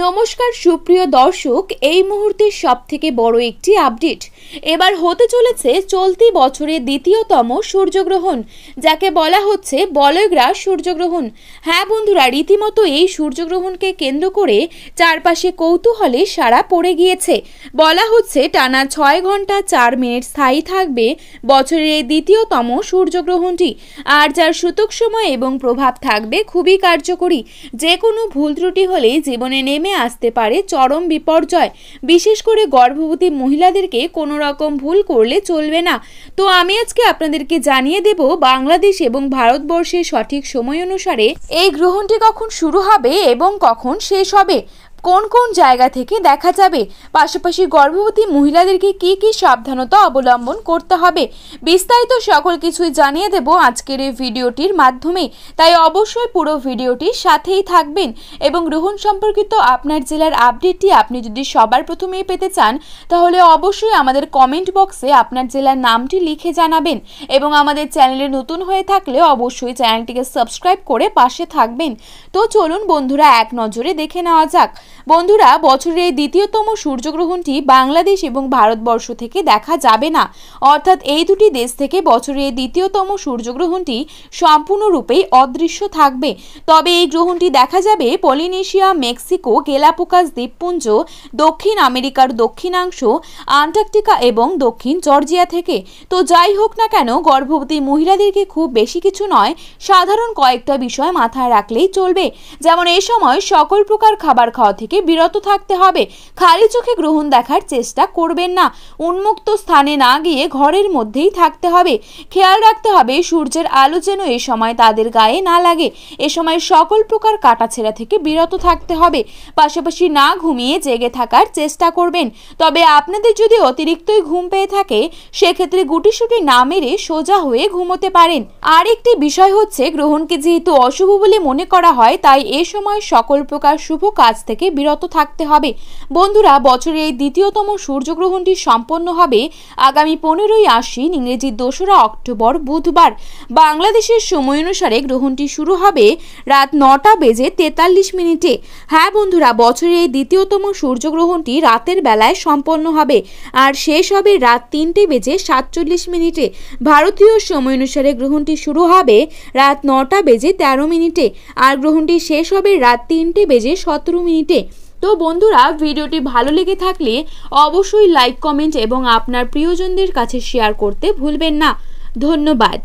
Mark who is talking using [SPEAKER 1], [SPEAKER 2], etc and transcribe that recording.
[SPEAKER 1] নমস্কার সুপ্রিয় দর্শক, এই মুহূর্তের সবথেকে বড় একটি আপডেট এবার হতে চলেছে চলতি বছরের দ্বিতীয়তম সূর্যগ্রহণ, যাকে বলা হচ্ছে বলয়গ্রাস সূর্যগ্রহণ। হ্যাঁ বন্ধুরা, রীতিমতো এই সূর্যগ্রহণকে কেন্দ্র করে চারপাশে কৌতূহলে সাড়া পড়ে গিয়েছে। বলা হচ্ছে টানা 6 ঘন্টা 4 মিনিট স্থায়ী থাকবে বছরের এই দ্বিতীয়তম সূর্যগ্রহণটি, আর যার সূতক সময় এবং প্রভাব থাকবে খুবই কার্যকরী। যে কোনো ভুল ত্রুটি হলেই জীবনে নেমে আসতে পারে চরম বিপর্যয়। বিশেষ করে গর্ভবতী মহিলাদেরকে কোনো রকম ভুল করলে চলবে না। তো আমি আজকে আপনাদেরকে জানিয়ে দেব বাংলাদেশ এবং ভারতবর্ষের সঠিক সময় অনুসারে এই গ্রহণটি কখন শুরু হবে এবং কখন শেষ হবে, কোন কোন জায়গা থেকে দেখা যাবে, পাশাপাশি গর্ভবতী মহিলাদেরকে কি কি সাবধানতা অবলম্বন করতে হবে, বিস্তারিত সকল কিছুই জানিয়ে দেব আজকের এই ভিডিওটির মাধ্যমে। তাই অবশ্যই পুরো ভিডিওটির সাথেই থাকবেন এবং গ্রহণ সম্পর্কিত আপনার জেলার আপডেটটি আপনি যদি সবার প্রথমেই পেতে চান তাহলে অবশ্যই আমাদের কমেন্ট বক্সে আপনার জেলার নামটি লিখে জানাবেন এবং আমাদের চ্যানেলে নতুন হয়ে থাকলে অবশ্যই চ্যানেলটিকে সাবস্ক্রাইব করে পাশে থাকবেন। তো চলুন বন্ধুরা, এক নজরে দেখে নেওয়া যাক। বন্ধুরা, বছরের এই দ্বিতীয়তম সূর্যগ্রহণটি বাংলাদেশ এবং ভারতবর্ষ থেকে দেখা যাবে না, অর্থাৎ এই দুটি দেশ থেকে বছরের এই দ্বিতীয়তম সূর্যগ্রহণটি সম্পূর্ণরূপে অদৃশ্য থাকবে। তবে এই গ্রহণটি দেখা যাবে পলিনেশিয়া, মেক্সিকো, গেলাপাগোস দ্বীপপুঞ্জ, দক্ষিণ আমেরিকার দক্ষিণাংশ, আন্টার্কটিকা এবং দক্ষিণ জর্জিয়া থেকে। তো যাই হোক না কেন, গর্ভবতী মহিলাদেরকে খুব বেশি কিছু নয়, সাধারণ কয়েকটা বিষয় মাথায় রাখলেই চলবে। যেমন এই সময় সকল প্রকার খাবার খাওয়া থেকে বিরত থাকতে হবে, খালি চোখে গ্রহণ দেখার চেষ্টা করবেন না, উন্মুক্ত স্থানে না গিয়ে ঘরের মধ্যেই থাকতে হবে। খেয়াল রাখতে হবে সূর্যের আলো যেন এ সময় তাদের গায়ে না লাগে। এ সময় সকল প্রকার কাটাছেঁড়া থেকে বিরত থাকতে হবে, পাশাপাশি না ঘুমিয়ে জেগে থাকার চেষ্টা করবেন। তবে আপনাদের যদি অতিরিক্তই ঘুম পেয়ে থাকে সেক্ষেত্রে গুটিসুটি না মেরে সোজা হয়ে ঘুমোতে পারেন। আর একটি বিষয় হচ্ছে, গ্রহণকে যেহেতু অশুভ বলে মনে করা হয় তাই এ সময় সকল প্রকার শুভ কাজ থেকে বিরত থাকতে হবে। বন্ধুরা, বছরের এই দ্বিতীয়তম সূর্যগ্রহণটি সম্পন্ন হবে আগামী 15ই আশ্বিন, ইংরেজি 2রা অক্টোবর বুধবার। বাংলাদেশের সময় অনুসারে গ্রহণটি শুরু হবে রাত 9:43 হ্যাঁ বন্ধুরা, বছরের এই দ্বিতীয়তম সূর্যগ্রহণটি রাতের বেলায় সম্পন্ন হবে আর শেষ হবে রাত 3:47 ভারতীয় সময় অনুসারে গ্রহণটি শুরু হবে রাত 9:13 আর গ্রহণটি শেষ হবে রাত 3:17 তো বন্ধুরা, ভিডিওটি ভালো লেগে থাকলে অবশ্যই লাইক, কমেন্ট এবং আপনার প্রিয়জনদের কাছে শেয়ার করতে ভুলবেন না। ধন্যবাদ।